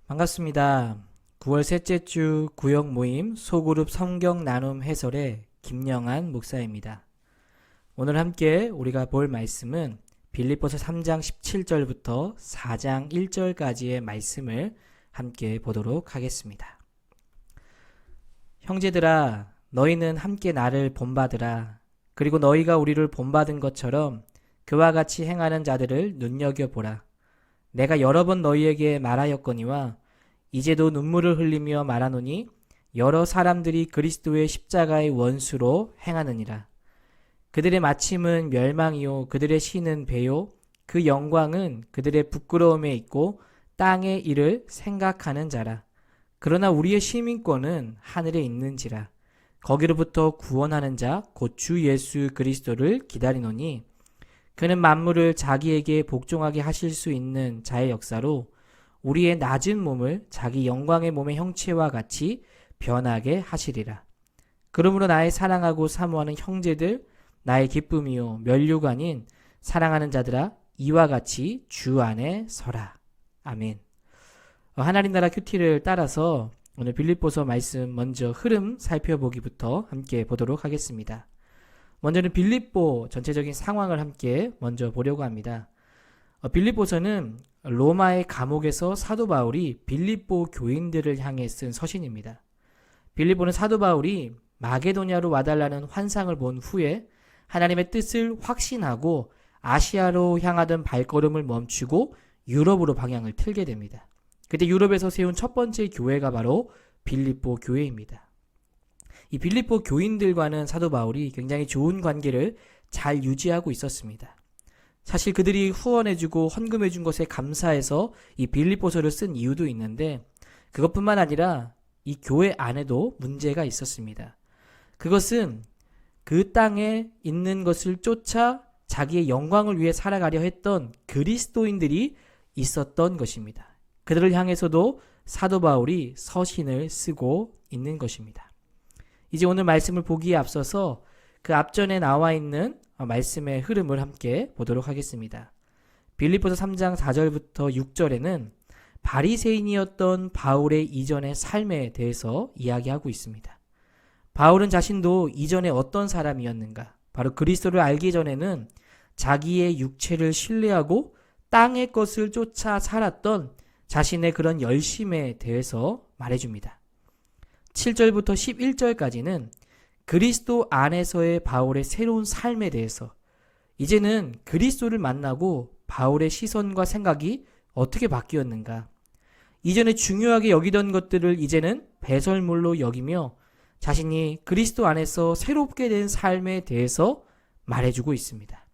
반갑습니다. 9월 셋째 주 구역 모임 소그룹 성경 나눔 해설의 김영한 목사입니다. 오늘 함께 우리가 볼 말씀은 빌립보서 3장 17절부터 4장 1절까지의 말씀을 함께 보도록 하겠습니다. 형제들아, 너희는 함께 나를 본받으라. 그리고 너희가 우리를 본받은 것처럼 그와 같이 행하는 자들을 눈여겨보라. 내가 여러 번 너희에게 말하였거니와 이제도 눈물을 흘리며 말하노니 여러 사람들이 그리스도의 십자가의 원수로 행하느니라. 그들의 마침은 멸망이요 그들의 신은 배요 그 영광은 그들의 부끄러움에 있고 땅의 일을 생각하는 자라. 그러나 우리의 시민권은 하늘에 있는지라. 거기로부터 구원하는 자 곧 주 예수 그리스도를 기다리노니 그는 만물을 자기에게 복종하게 하실 수 있는 자의 역사로 우리의 낮은 몸을 자기 영광의 몸의 형체와 같이 변하게 하시리라. 그러므로 나의 사랑하고 사모하는 형제들, 나의 기쁨이요 면류가 아닌 사랑하는 자들아, 이와 같이 주 안에 서라. 아멘. 하나님 나라 큐티를 따라서 오늘 빌립보서 말씀 먼저 흐름 살펴보기부터 함께 보도록 하겠습니다. 먼저는 빌립보 전체적인 상황을 함께 먼저 보려고 합니다. 빌립보서는 로마의 감옥에서 사도 바울이 빌립보 교인들을 향해 쓴 서신입니다. 빌립보는 사도 바울이 마게도냐로 와달라는 환상을 본 후에 하나님의 뜻을 확신하고 아시아로 향하던 발걸음을 멈추고 유럽으로 방향을 틀게 됩니다. 그때 유럽에서 세운 첫 번째 교회가 바로 빌립보 교회입니다. 이 빌립보 교인들과는 사도 바울이 굉장히 좋은 관계를 잘 유지하고 있었습니다. 사실 그들이 후원해주고 헌금해준 것에 감사해서 이 빌립보서를 쓴 이유도 있는데 그것뿐만 아니라 이 교회 안에도 문제가 있었습니다. 그것은 그 땅에 있는 것을 쫓아 자기의 영광을 위해 살아가려 했던 그리스도인들이 있었던 것입니다. 그들을 향해서도 사도 바울이 서신을 쓰고 있는 것입니다. 이제 오늘 말씀을 보기에 앞서서 그 앞전에 나와 있는 말씀의 흐름을 함께 보도록 하겠습니다. 빌립보서 3장 4절부터 6절에는 바리새인이었던 바울의 이전의 삶에 대해서 이야기하고 있습니다. 바울은 자신도 이전에 어떤 사람이었는가? 바로 그리스도를 알기 전에는 자기의 육체를 신뢰하고 땅의 것을 쫓아 살았던 자신의 그런 열심에 대해서 말해줍니다. 7절부터 11절까지는 그리스도 안에서의 바울의 새로운 삶에 대해서, 이제는 그리스도를 만나고 바울의 시선과 생각이 어떻게 바뀌었는가, 이전에 중요하게 여기던 것들을 이제는 배설물로 여기며 자신이 그리스도 안에서 새롭게 된 삶에 대해서 말해주고 있습니다.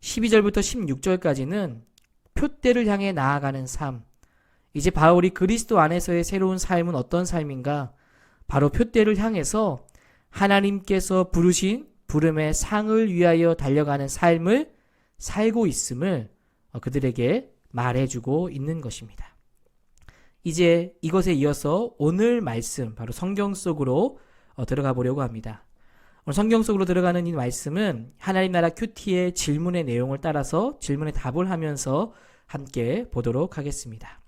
12절부터 16절까지는 표대를 향해 나아가는 삶, 이제 바울이 그리스도 안에서의 새로운 삶은 어떤 삶인가? 바로 표대를 향해서 하나님께서 부르신 부름의 상을 위하여 달려가는 삶을 살고 있음을 그들에게 말해주고 있는 것입니다. 이제 이것에 이어서 오늘 말씀, 바로 성경 속으로 들어가 보려고 합니다. 오늘 성경 속으로 들어가는 이 말씀은 하나님 나라 큐티의 질문의 내용을 따라서 질문에 답을 하면서 함께 보도록 하겠습니다.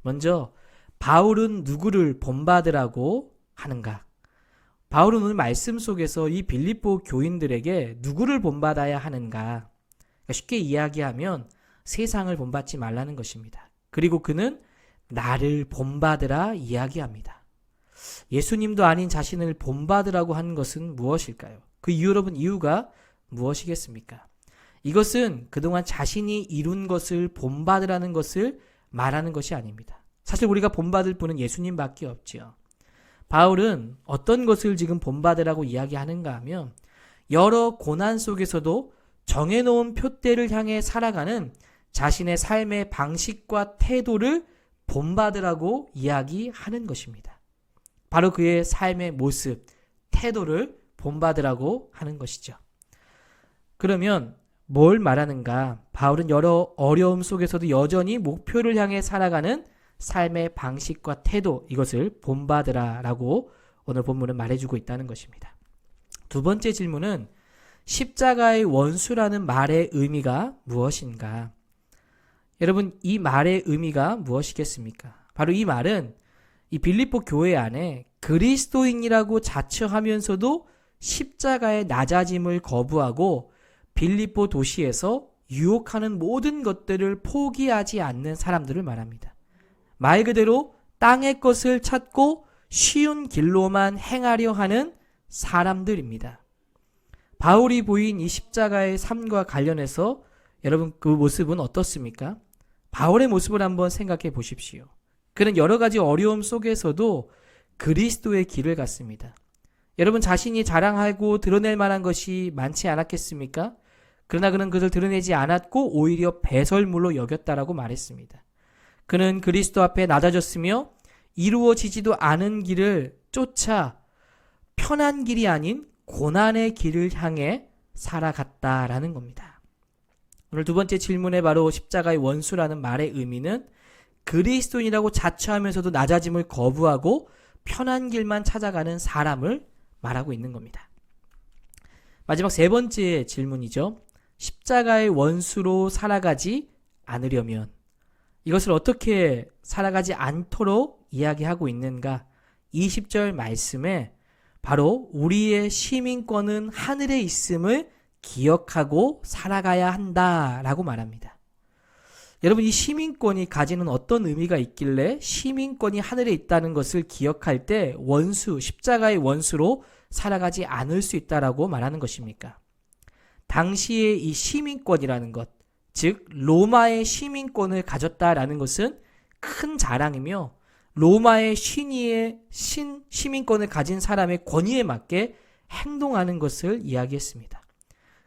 먼저 바울은 누구를 본받으라고 하는가? 바울은 오늘 말씀 속에서 이 빌립보 교인들에게 누구를 본받아야 하는가? 쉽게 이야기하면 세상을 본받지 말라는 것입니다. 그리고 그는 나를 본받으라 이야기합니다. 예수님도 아닌 자신을 본받으라고 하는 것은 무엇일까요? 그 이유가 무엇이겠습니까? 이것은 그동안 자신이 이룬 것을 본받으라는 것을 말하는 것이 아닙니다. 사실 우리가 본받을 분은 예수님밖에 없지요. 바울은 어떤 것을 지금 본받으라고 이야기하는가 하면 여러 고난 속에서도 정해놓은 표대를 향해 살아가는 자신의 삶의 방식과 태도를 본받으라고 이야기하는 것입니다. 바로 그의 삶의 모습, 태도를 본받으라고 하는 것이죠. 그러면 뭘 말하는가? 바울은 여러 어려움 속에서도 여전히 목표를 향해 살아가는 삶의 방식과 태도, 이것을 본받으라라고 오늘 본문은 말해주고 있다는 것입니다. 두 번째 질문은 십자가의 원수라는 말의 의미가 무엇인가? 여러분, 이 말의 의미가 무엇이겠습니까? 바로 이 말은 이 빌립보 교회 안에 그리스도인이라고 자처하면서도 십자가의 낮아짐을 거부하고 빌립보 도시에서 유혹하는 모든 것들을 포기하지 않는 사람들을 말합니다. 말 그대로 땅의 것을 찾고 쉬운 길로만 행하려 하는 사람들입니다. 바울이 보인 이 십자가의 삶과 관련해서 여러분 그 모습은 어떻습니까? 바울의 모습을 한번 생각해 보십시오. 그는 여러 가지 어려움 속에서도 그리스도의 길을 갔습니다. 여러분 자신이 자랑하고 드러낼 만한 것이 많지 않았겠습니까? 그러나 그는 그것을 드러내지 않았고 오히려 배설물로 여겼다라고 말했습니다. 그는 그리스도 앞에 낮아졌으며 이루어지지도 않은 길을 쫓아 편한 길이 아닌 고난의 길을 향해 살아갔다라는 겁니다. 오늘 두 번째 질문에 바로 십자가의 원수라는 말의 의미는 그리스도인이라고 자처하면서도 낮아짐을 거부하고 편한 길만 찾아가는 사람을 말하고 있는 겁니다. 마지막 세 번째 질문이죠. 십자가의 원수로 살아가지 않으려면 이것을 어떻게 살아가지 않도록 이야기하고 있는가? 20절 말씀에 바로 우리의 시민권은 하늘에 있음을 기억하고 살아가야 한다라고 말합니다. 여러분 이 시민권이 가지는 어떤 의미가 있길래 시민권이 하늘에 있다는 것을 기억할 때 원수, 십자가의 원수로 살아가지 않을 수 있다라고 말하는 것입니까? 당시에 이 시민권이라는 것, 즉 로마의 시민권을 가졌다라는 것은 큰 자랑이며 로마의 시민권을 가진 사람의 권위에 맞게 행동하는 것을 이야기했습니다.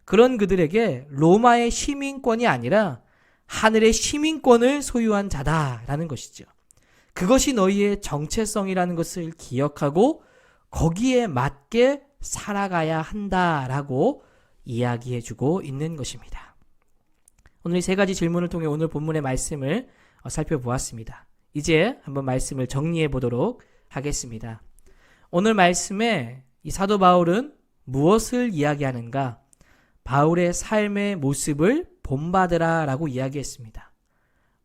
그런 그들에게 로마의 시민권이 아니라 하늘의 시민권을 소유한 자다라는 것이죠. 그것이 너희의 정체성이라는 것을 기억하고 거기에 맞게 살아가야 한다라고 이야기해주고 있는 것입니다. 오늘 이 세 가지 질문을 통해 오늘 본문의 말씀을 살펴보았습니다. 이제 한번 말씀을 정리해 보도록 하겠습니다. 오늘 말씀에 이 사도 바울은 무엇을 이야기하는가? 바울의 삶의 모습을 본받으라 라고 이야기했습니다.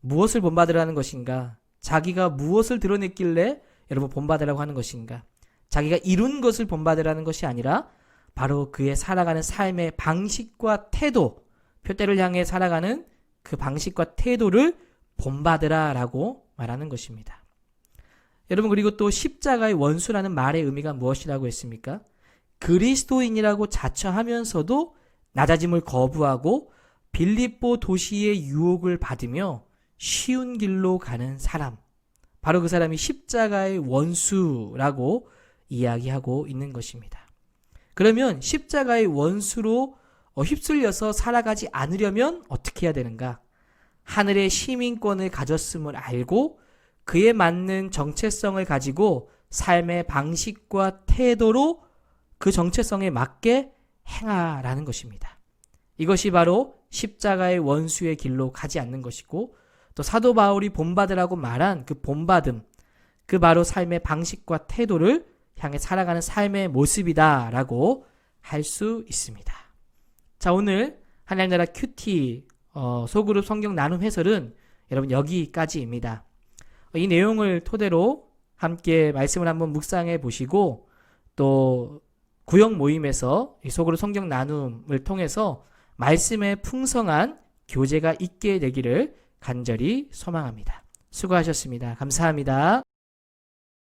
무엇을 본받으라는 것인가? 자기가 무엇을 드러냈길래 여러분 본받으라고 하는 것인가? 자기가 이룬 것을 본받으라는 것이 아니라 바로 그의 살아가는 삶의 방식과 태도, 표대를 향해 살아가는 그 방식과 태도를 본받으라 라고 말하는 것입니다. 여러분 그리고 또 십자가의 원수라는 말의 의미가 무엇이라고 했습니까? 그리스도인이라고 자처하면서도 낮아짐을 거부하고 빌립보 도시의 유혹을 받으며 쉬운 길로 가는 사람, 바로 그 사람이 십자가의 원수라고 이야기하고 있는 것입니다. 그러면 십자가의 원수로 휩쓸려서 살아가지 않으려면 어떻게 해야 되는가? 하늘의 시민권을 가졌음을 알고 그에 맞는 정체성을 가지고 삶의 방식과 태도로 그 정체성에 맞게 행하라는 것입니다. 이것이 바로 십자가의 원수의 길로 가지 않는 것이고 또 사도 바울이 본받으라고 말한 그 본받음, 그 바로 삶의 방식과 태도를 향해 살아가는 삶의 모습이다라고 할 수 있습니다. 자, 오늘 하나님나라 큐티 소그룹 성경 나눔 해설은 여러분 여기까지입니다. 이 내용을 토대로 함께 말씀을 한번 묵상해 보시고 또 구역 모임에서 이 소그룹 성경 나눔을 통해서 말씀의 풍성한 교제가 있게 되기를 간절히 소망합니다. 수고하셨습니다. 감사합니다.